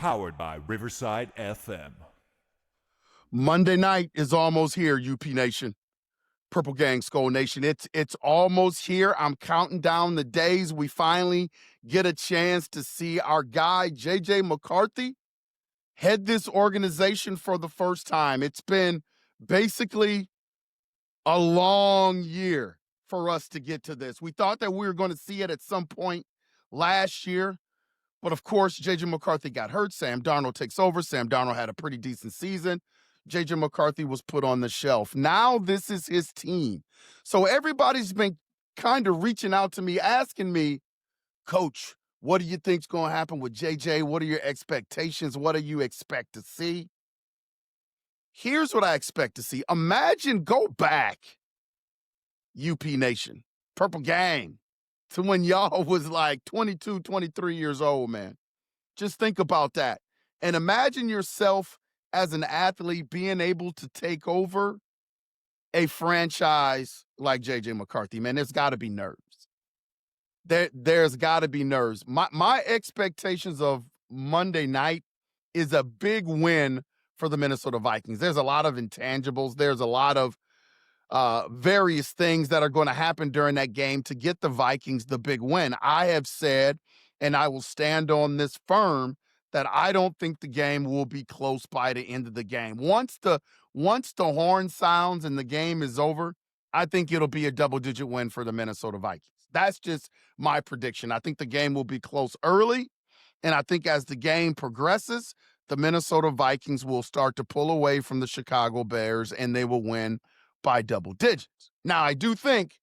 Powered by Riverside FM. Monday night is almost here, UP Nation. Purple Gang, Skull Nation. It's almost here. I'm counting down the days we finally get a chance to see our guy, JJ McCarthy, head this organization for the first time. It's been basically a long year for us to get to this. We thought that we were going to see it at some point last year. But of course, J.J. McCarthy got hurt. Sam Darnold takes over. Sam Darnold had a pretty decent season. J.J. McCarthy was put on the shelf. Now this is his team. So everybody's been kind of reaching out to me, asking me, Coach, what do you think's going to happen with J.J.? What are your expectations? What do you expect to see? Here's what I expect to see. Imagine, go back, UP Nation, Purple Gang, to when y'all was like 22, 23 years old, man. Just think about that. And imagine yourself as an athlete being able to take over a franchise like J.J. McCarthy. Man, there's got to be nerves. There's got to be nerves. My expectations of Monday night is a big win for the Minnesota Vikings. There's a lot of intangibles. There's a lot of various things that are going to happen during that game to get the Vikings the big win. I have said, and I will stand on this firm, that I don't think the game will be close by the end of the game. Once the horn sounds and the game is over, I think it'll be a double-digit win for the Minnesota Vikings. That's just my prediction. I think the game will be close early, and I think as the game progresses, the Minnesota Vikings will start to pull away from the Chicago Bears, and they will win by double digits. Now, I do think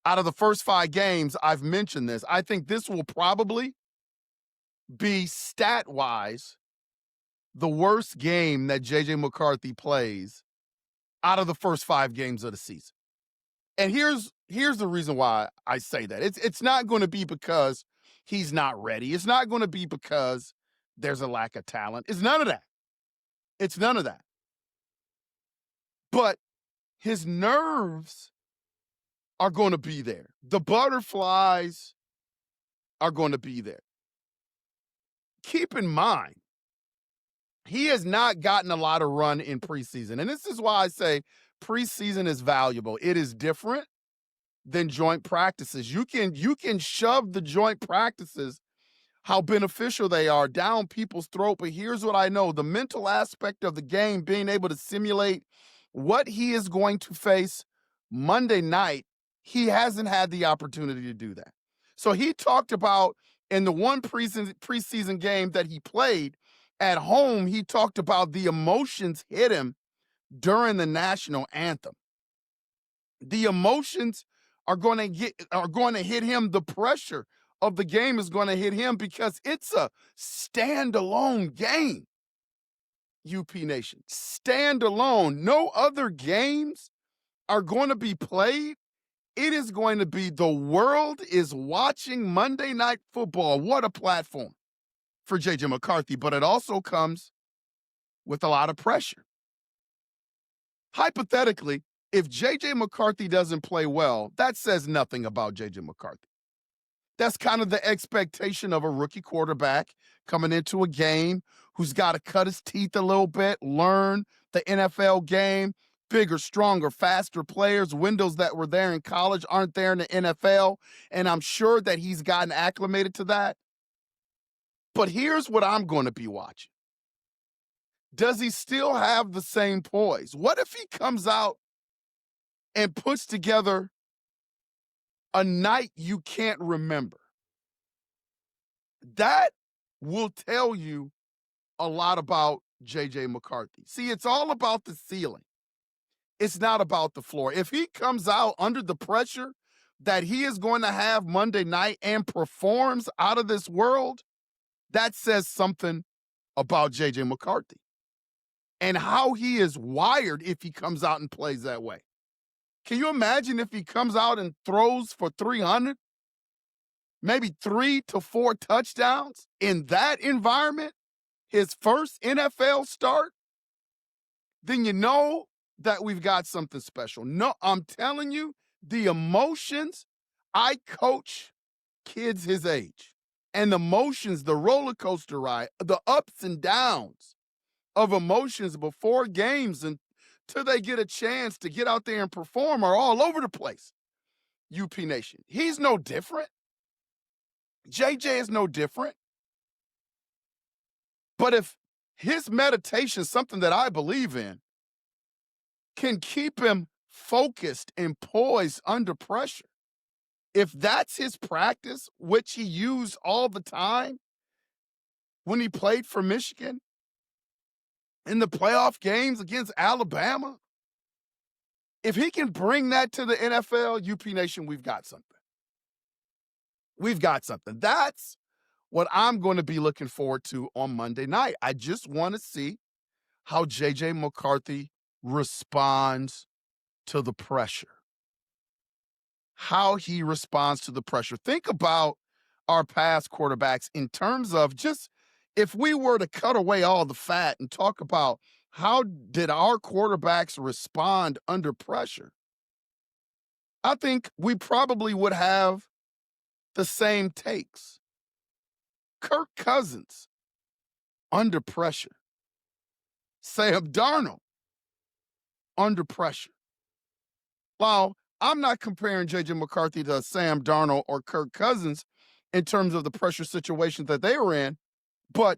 out of the first 5 games, I've mentioned this, I think this will probably be stat-wise the worst game that J.J. McCarthy plays out of the first 5 games of the season. And here's the reason why I say that. It's not going to be because he's not ready. It's not going to be because there's a lack of talent. It's none of that. It's none of that. But his nerves are going to be there. The butterflies are going to be there. Keep in mind, he has not gotten a lot of run in preseason. And this is why I say preseason is valuable. It is different than joint practices. You can shove the joint practices, how beneficial they are, down people's throat. But here's what I know. The mental aspect of the game, being able to simulate what he is going to face Monday night, he hasn't had the opportunity to do that. So he talked about in the one preseason game that he played at home, he talked about the emotions hit him during the national anthem. The emotions are going to hit him. The pressure of the game is going to hit him because it's a standalone game. UP Nation, standalone. No other games are going to be played. It is going to be the world is watching Monday Night Football. What a platform for J.J. McCarthy, but it also comes with a lot of pressure. Hypothetically, if J.J. McCarthy doesn't play well, that says nothing about J.J. McCarthy. That's kind of the expectation of a rookie quarterback coming into a game who's got to cut his teeth a little bit, learn the NFL game. Bigger, stronger, faster players. Windows that were there in college aren't there in the NFL, and I'm sure that he's gotten acclimated to that. But here's what I'm going to be watching. Does he still have the same poise? What if he comes out and puts together a night you can't remember? That will tell you a lot about J.J. McCarthy. See, it's all about the ceiling. It's not about the floor. If he comes out under the pressure that he is going to have Monday night and performs out of this world, that says something about J.J. McCarthy and how he is wired if he comes out and plays that way. Can you imagine if he comes out and throws for 300, maybe 3 to 4 touchdowns in that environment, his first NFL start? Then you know that we've got something special. No, I'm telling you, the emotions, I coach kids his age. and the emotions, the roller coaster ride, the ups and downs of emotions before games until they get a chance to get out there and perform are all over the place. UP Nation. He's no different. JJ is no different. But if his meditation, something that I believe in, can keep him focused and poised under pressure, if that's his practice, which he used all the time when he played for Michigan in the playoff games against Alabama, if he can bring that to the NFL, UP Nation, we've got something. We've got something. That's what I'm going to be looking forward to on Monday night. I just want to see how J.J. McCarthy responds to the pressure. How he responds to the pressure. Think about our past quarterbacks in terms of just if we were to cut away all the fat and talk about how did our quarterbacks respond under pressure, I think we probably would have the same takes. Kirk Cousins under pressure. Sam Darnold under pressure. While I'm not comparing J.J. McCarthy to Sam Darnold or Kirk Cousins in terms of the pressure situations that they were in, but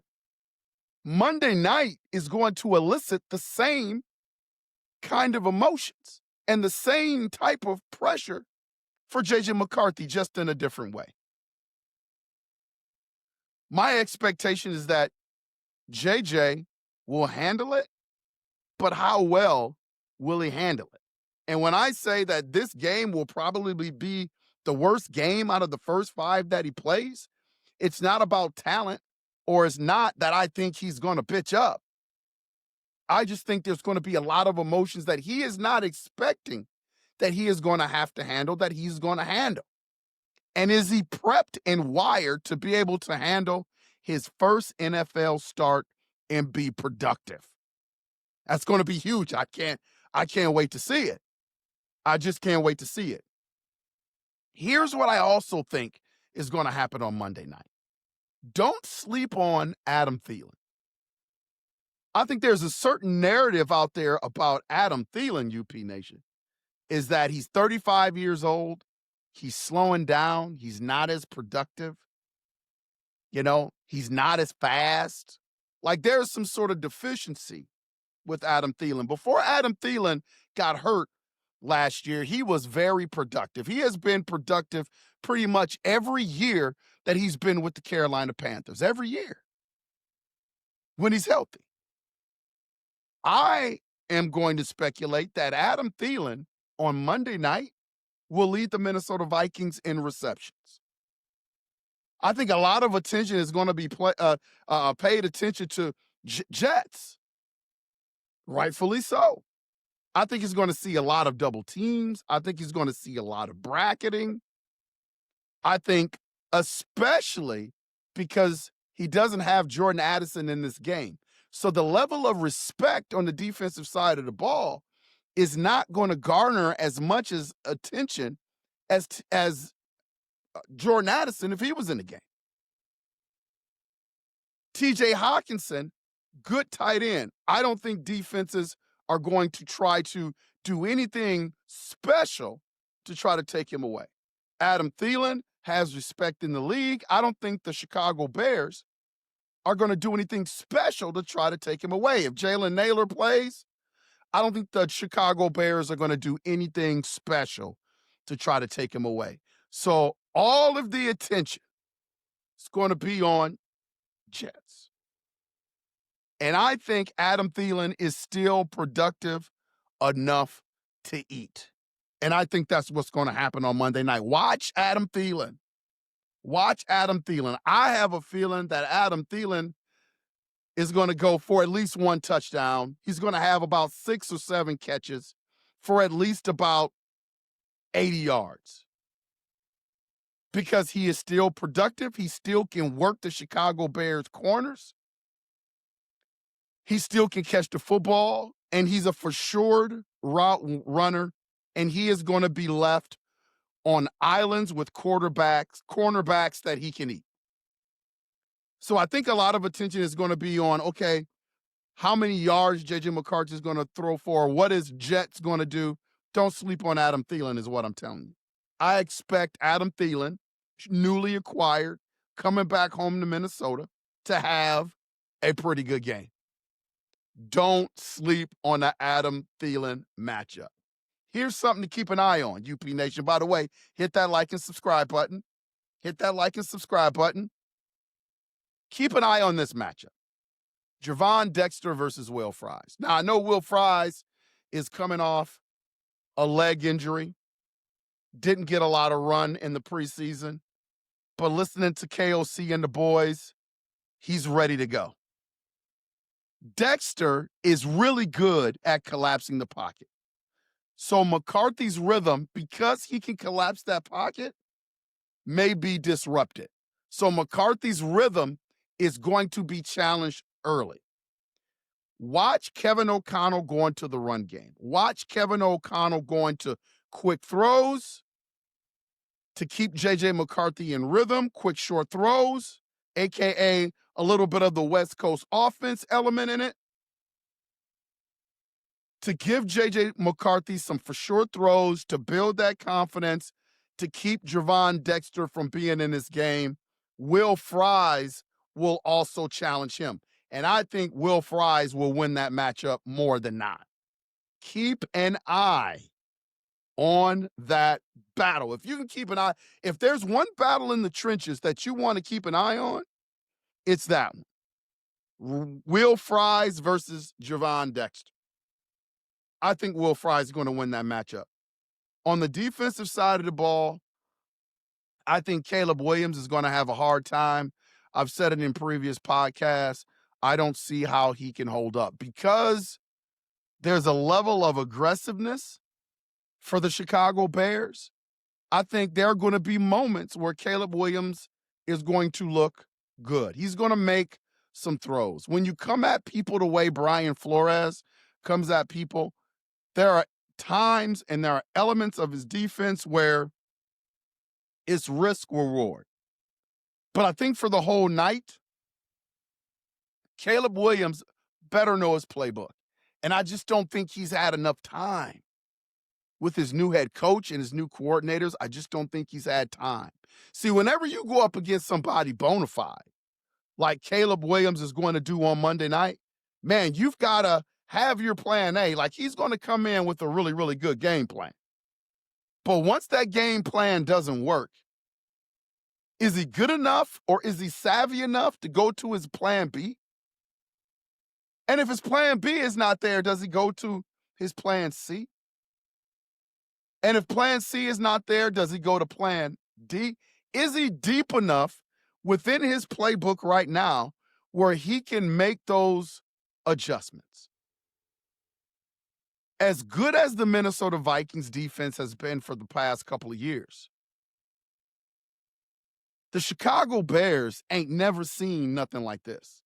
Monday night is going to elicit the same kind of emotions and the same type of pressure for J.J. McCarthy, just in a different way. My expectation is that J.J. will handle it, but how well will he handle it? And when I say that this game will probably be the worst game out of the first 5 that he plays, it's not about talent, or it's not that I think he's going to pitch up. I just think there's going to be a lot of emotions that he is not expecting that he is going to have to handle, that he's going to handle. And is he prepped and wired to be able to handle his first NFL start and be productive? That's going to be huge. I can't wait to see it. I just can't wait to see it. Here's what I also think is going to happen on Monday night. Don't sleep on Adam Thielen. I think there's a certain narrative out there about Adam Thielen, UP Nation, is that he's 35 years old. He's slowing down. He's not as productive. He's not as fast. Like there's some sort of deficiency with Adam Thielen. Before Adam Thielen got hurt last year, he was very productive. He has been productive pretty much every year that he's been with the Carolina Panthers, every year when he's healthy. I am going to speculate that Adam Thielen on Monday night will lead the Minnesota Vikings in receptions. I think a lot of attention is going to be paid attention to Jets. Rightfully so. I think he's going to see a lot of double teams. I think he's going to see a lot of bracketing. I think especially because he doesn't have Jordan Addison in this game. So the level of respect on the defensive side of the ball is not going to garner as much as attention as Jordan Addison if he was in the game. TJ Hawkinson, good tight end. I don't think defenses are going to try to do anything special to try to take him away. Adam Thielen has respect in the league. I don't think the Chicago Bears are going to do anything special to try to take him away. If Jalen Naylor plays, I don't think the Chicago Bears are going to do anything special to try to take him away. So all of the attention is going to be on Jets. And I think Adam Thielen is still productive enough to eat. And I think that's what's going to happen on Monday night. Watch Adam Thielen. Watch Adam Thielen. I have a feeling that Adam Thielen is going to go for at least 1 touchdown. He's going to have about 6 or 7 catches for at least about 80 yards. Because he is still productive. He still can work the Chicago Bears corners. He still can catch the football, and he's a for sure route runner, and he is going to be left on islands with cornerbacks that he can eat. So I think a lot of attention is going to be on, okay, how many yards J.J. McCarthy is going to throw for? What is Jets going to do? Don't sleep on Adam Thielen is what I'm telling you. I expect Adam Thielen, newly acquired, coming back home to Minnesota, to have a pretty good game. Don't sleep on the Adam Thielen matchup. Here's something to keep an eye on, UP Nation. By the way, hit that like and subscribe button. Hit that like and subscribe button. Keep an eye on this matchup. Gervon Dexter versus Will Fries. Now, I know Will Fries is coming off a leg injury. Didn't get a lot of run in the preseason. But listening to KOC and the boys, he's ready to go. Dexter is really good at collapsing the pocket. So McCarthy's rhythm, because he can collapse that pocket, may be disrupted. So McCarthy's rhythm is going to be challenged early. Watch Kevin O'Connell going to the run game. Watch Kevin O'Connell going to quick throws to keep J.J. McCarthy in rhythm, quick short throws, a.k.a. a little bit of the West Coast offense element in it, to give J.J. McCarthy some for sure throws, to build that confidence, to keep Gervon Dexter from being in this game. Will Fries will also challenge him. And I think Will Fries will win that matchup more than not. Keep an eye on that battle. If you can keep an eye, if there's one battle in the trenches that you want to keep an eye on, it's that one. Will Fries versus Gervon Dexter. I think Will Fries is going to win that matchup. On the defensive side of the ball, I think Caleb Williams is going to have a hard time. I've said it in previous podcasts. I don't see how he can hold up because there's a level of aggressiveness for the Chicago Bears. I think there are going to be moments where Caleb Williams is going to look good. He's going to make some throws. When you come at people the way Brian Flores comes at people, there are times and there are elements of his defense where it's risk reward. But I think for the whole night, Caleb Williams better know his playbook. And I just don't think he's had enough time with his new head coach and his new coordinators. I just don't think he's had time. See, whenever you go up against somebody bona fide, like Caleb Williams is going to do on Monday night, man, you've got to have your plan A. Like, he's going to come in with a really, really good game plan. But once that game plan doesn't work, is he good enough or is he savvy enough to go to his plan B? And if his plan B is not there, does he go to his plan C? And if plan C is not there, does he go to plan D? Is he deep enough within his playbook right now where he can make those adjustments? As good as the Minnesota Vikings defense has been for the past couple of years, the Chicago Bears ain't never seen nothing like this.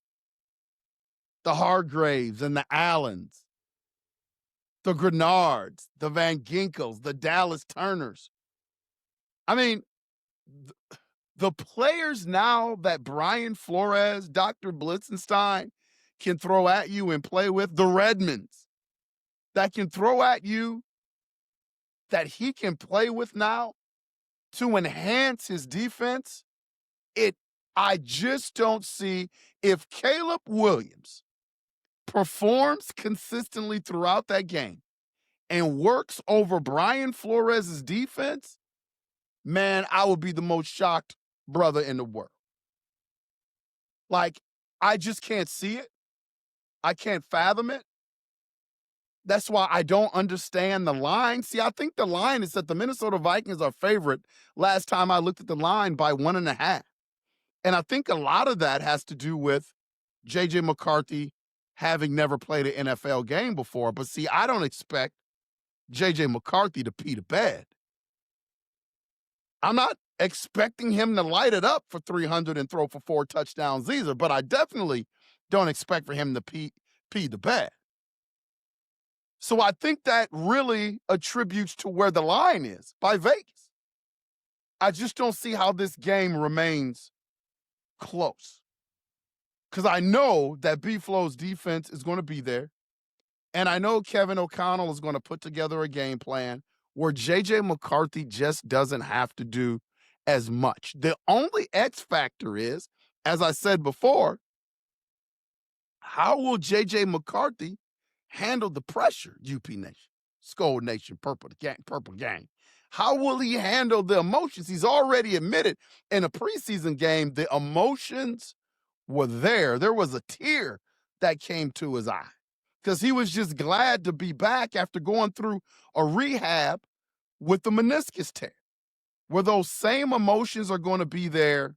The Hargraves and the Allens, the Grenards, the Van Ginkels, the Dallas Turners. I mean, the players now that Brian Flores, Dr. Blitzenstein can throw at you and play with, the Redmonds that can throw at you, that he can play with now to enhance his defense, I just don't see, if Caleb Williams performs consistently throughout that game and works over Brian Flores' defense, man, I would be the most shocked brother in the world. Like, I just can't see it. I can't fathom it. That's why I don't understand the line. See, I think the line is that the Minnesota Vikings are favorite last time I looked at the line by 1.5. And I think a lot of that has to do with J.J. McCarthy having never played an NFL game before. But see, I don't expect J.J. McCarthy to pee the bed. I'm not expecting him to light it up for 300 and throw for 4 touchdowns either, but I definitely don't expect for him to pee the bed. So I think that really attributes to where the line is by Vegas. I just don't see how this game remains close. because I know that B-Flow's defense is going to be there. And I know Kevin O'Connell is going to put together a game plan where J.J. McCarthy just doesn't have to do as much. The only X factor is, as I said before, how will J.J. McCarthy handle the pressure, UP Nation, Skull Nation, Purple Gang? How will he handle the emotions? He's already admitted in a preseason game the emotions were there. There was a tear that came to his eye because he was just glad to be back after going through a rehab with the meniscus tear, where those same emotions are going to be there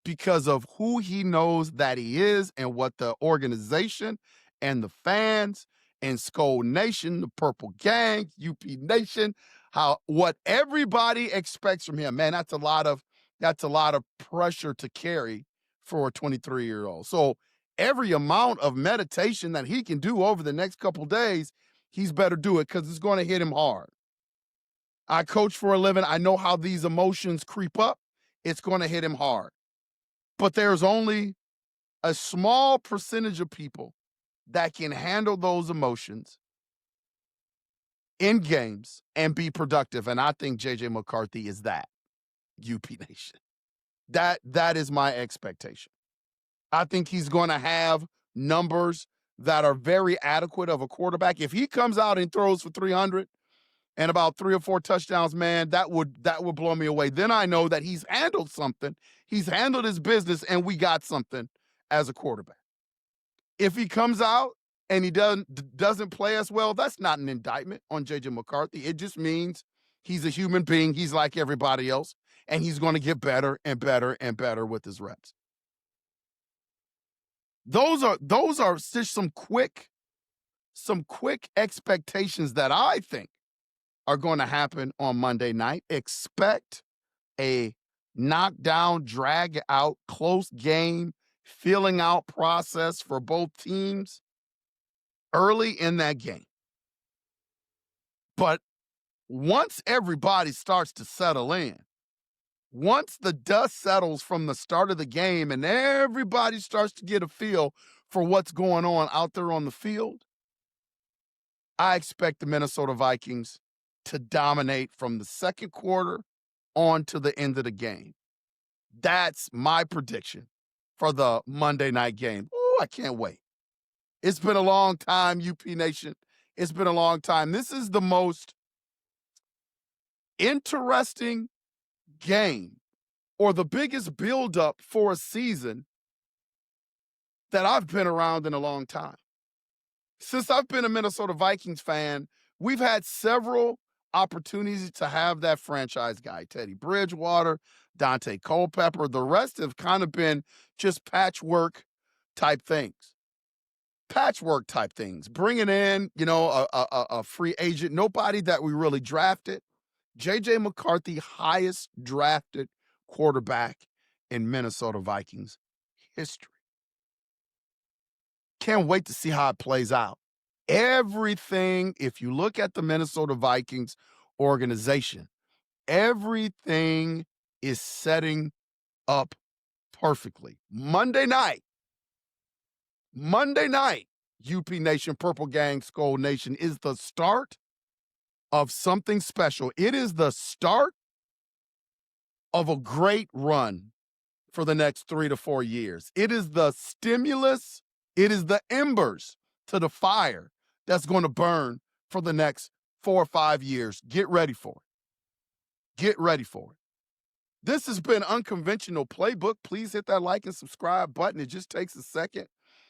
because of who he knows that he is and what the organization and the fans and Skull Nation, the Purple Gang, UP Nation, what everybody expects from him. Man, that's a lot of pressure to carry for a 23-year-old. So every amount of meditation that he can do over the next couple days, he's better do it because it's going to hit him hard. I coach for a living. I know how these emotions creep up. It's going to hit him hard. But there's only a small percentage of people that can handle those emotions in games and be productive. And I think J.J. McCarthy is that, UP Nation. That is my expectation. I think he's going to have numbers that are very adequate of a quarterback. If he comes out and throws for 300 and about 3 or 4 touchdowns, man, that would blow me away. Then I know that he's handled something. He's handled his business, and we got something as a quarterback. If he comes out and he doesn't play as well, that's not an indictment on J.J. McCarthy. It just means he's a human being. He's like everybody else, and he's going to get better and better and better with his reps. Those are just some quick expectations that I think are going to happen on Monday night. Expect a knockdown, drag out, close game, filling out process for both teams early in that game. But once everybody starts to settle in, once the dust settles from the start of the game and everybody starts to get a feel for what's going on out there on the field, I expect the Minnesota Vikings to dominate from the second quarter on to the end of the game. That's my prediction for the Monday night game. Ooh, I can't wait. It's been a long time, UP Nation. It's been a long time. This is the most interesting game or the biggest buildup for a season that I've been around in a long time. Since I've been a Minnesota Vikings fan, we've had several opportunities to have that franchise guy, Teddy Bridgewater, Dante Culpepper. The rest have kind of been just patchwork type things. Bringing in, a free agent, nobody that we really drafted. J.J. McCarthy, highest drafted quarterback in Minnesota Vikings history. Can't wait to see how it plays out. Everything, if you look at the Minnesota Vikings organization, everything is setting up perfectly. Monday night, UP Nation, Purple Gang, Skull Nation, is the start of something special. It is the start of a great run for the next 3 to 4 years. It is the stimulus. It is the embers to the fire that's going to burn for the next 4 or 5 years. Get ready for it. This has been Unconventional Playbook. Please hit that like and subscribe button. It just takes a second.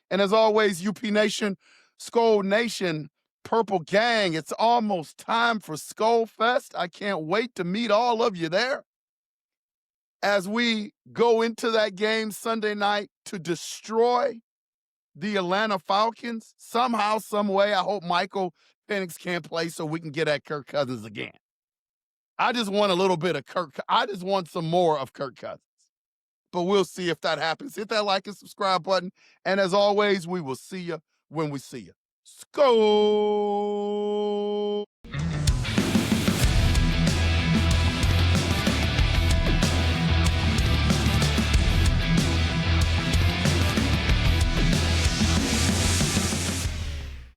And as always, UP Nation, Skull Nation, Purple Gang, it's almost time for Skull Fest. I can't wait to meet all of you there as we go into that game Sunday night to destroy the Atlanta Falcons. Somehow, some way, I hope Michael Penix can't play so we can get at Kirk Cousins again. I just want a little bit of I just want some more of Kirk Cousins. But we'll see if that happens. Hit that like and subscribe button. And as always, we will see you when we see you. Skol!